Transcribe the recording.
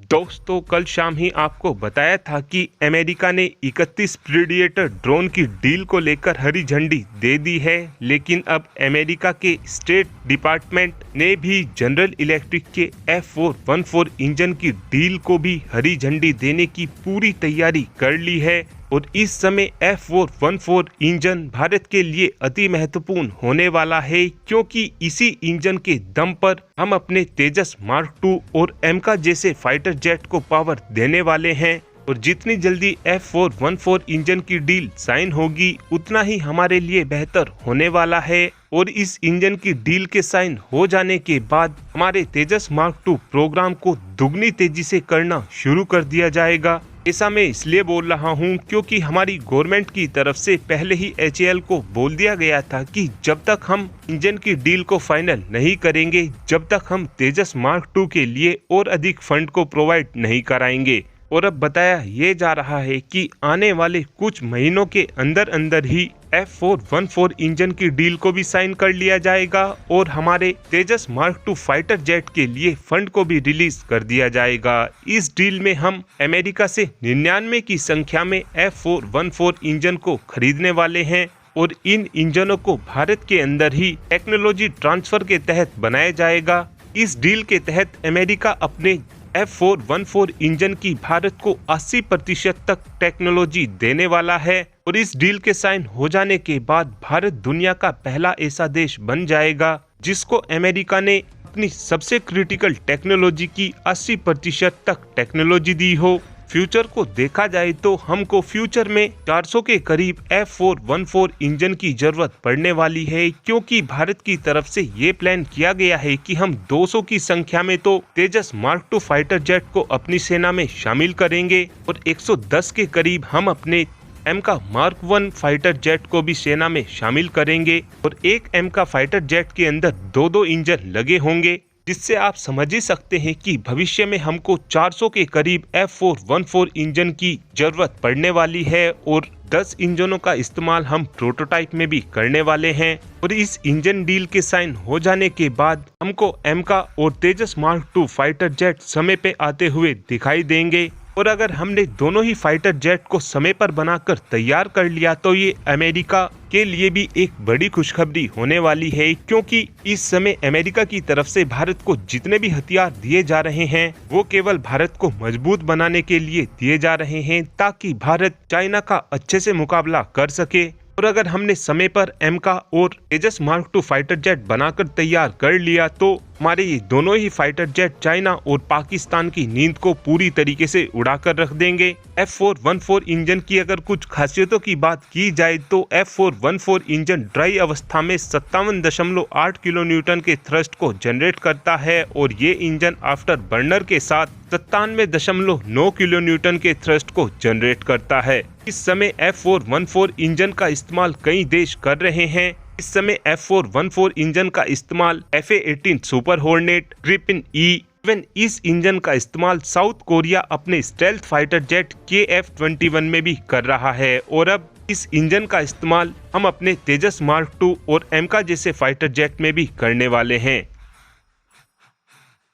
दोस्तों, कल शाम ही आपको बताया था कि अमेरिका ने 31 प्रीडिएटर ड्रोन की डील को लेकर हरी झंडी दे दी है। लेकिन अब अमेरिका के स्टेट डिपार्टमेंट ने भी जनरल इलेक्ट्रिक के F414 इंजन की डील को भी हरी झंडी देने की पूरी तैयारी कर ली है। और इस समय F414 इंजन भारत के लिए अति महत्वपूर्ण होने वाला है, क्योंकि इसी इंजन के दम पर हम अपने तेजस मार्क 2 और एमका जैसे फाइटर जेट को पावर देने वाले हैं। और जितनी जल्दी F414 इंजन की डील साइन होगी, उतना ही हमारे लिए बेहतर होने वाला है। और इस इंजन की डील के साइन हो जाने के बाद हमारे तेजस मार्क 2 प्रोग्राम को दुगनी तेजी से करना शुरू कर दिया जाएगा। ऐसा मैं इसलिए बोल रहा हूँ क्योंकि हमारी गवर्नमेंट की तरफ से पहले ही HAL को बोल दिया गया था कि जब तक हम इंजन की डील को फाइनल नहीं करेंगे, जब तक हम तेजस मार्क 2 के लिए और अधिक फंड को प्रोवाइड नहीं कराएंगे। और अब बताया ये जा रहा है कि आने वाले कुछ महीनों के अंदर अंदर ही F414 इंजन की डील को भी साइन कर लिया जाएगा और हमारे तेजस मार्क 2 फाइटर जेट के लिए फंड को भी रिलीज कर दिया जाएगा। इस डील में हम अमेरिका से 99 की संख्या में F414 इंजन को खरीदने वाले हैं और इन इंजनों को भारत के अंदर ही टेक्नोलॉजी ट्रांसफर के तहत बनाया जाएगा। इस डील के तहत अमेरिका अपने F414 इंजन की भारत को 80% तक टेक्नोलॉजी देने वाला है। और इस डील के साइन हो जाने के बाद भारत दुनिया का पहला ऐसा देश बन जाएगा जिसको अमेरिका ने अपनी सबसे क्रिटिकल टेक्नोलॉजी की 80% तक टेक्नोलॉजी दी हो। फ्यूचर को देखा जाए तो हमको फ्यूचर में 400 के करीब F414 इंजन की जरूरत पड़ने वाली है, क्योंकि भारत की तरफ से ये प्लान किया गया है कि हम 200 की संख्या में तो तेजस मार्क 2 फाइटर जेट को अपनी सेना में शामिल करेंगे और 110 के करीब हम अपने एमका मार्क 1 फाइटर जेट को भी सेना में शामिल करेंगे। और एक एमका फाइटर जेट के अंदर 2-2 इंजन लगे होंगे, जिससे आप समझ ही सकते हैं कि भविष्य में हमको 400 के करीब F414 इंजन की जरूरत पड़ने वाली है। और 10 इंजनों का इस्तेमाल हम प्रोटोटाइप में भी करने वाले हैं। और इस इंजन डील के साइन हो जाने के बाद हमको एमका और तेजस मार्क 2 फाइटर जेट समय पे आते हुए दिखाई देंगे। और अगर हमने दोनों ही फाइटर जेट को समय पर बनाकर तैयार कर लिया तो ये अमेरिका के लिए भी एक बड़ी खुशखबरी होने वाली है, क्योंकि इस समय अमेरिका की तरफ से भारत को जितने भी हथियार दिए जा रहे हैं वो केवल भारत को मजबूत बनाने के लिए दिए जा रहे हैं, ताकि भारत चाइना का अच्छे से मुकाबला कर सके। और अगर हमने समय पर एमका और तेजस मार्क 2 फाइटर जेट बनाकर तैयार कर लिया तो हमारे ये दोनों ही फाइटर जेट चाइना और पाकिस्तान की नींद को पूरी तरीके से उड़ाकर रख देंगे। F414 इंजन की अगर कुछ खासियतों की बात की जाए तो F414 इंजन ड्राई अवस्था में 57.8 किलो न्यूटन के थ्रस्ट को जनरेट करता है और ये इंजन आफ्टर बर्नर के साथ 97.9 किलो न्यूटन के थ्रस्ट को जनरेट करता है। इस समय F414 इंजन का इस्तेमाल कई देश कर रहे हैं। इस समय F414 इंजन का इस्तेमाल FA-18 सुपर हॉर्नेट, ग्रिपिन ई, इवन इस इंजन का इस्तेमाल साउथ कोरिया अपने स्टेल्थ फाइटर जेट KF-21 में भी कर रहा है। और अब इस इंजन का इस्तेमाल हम अपने तेजस मार्क 2 और एमका जैसे फाइटर जेट में भी करने वाले हैं।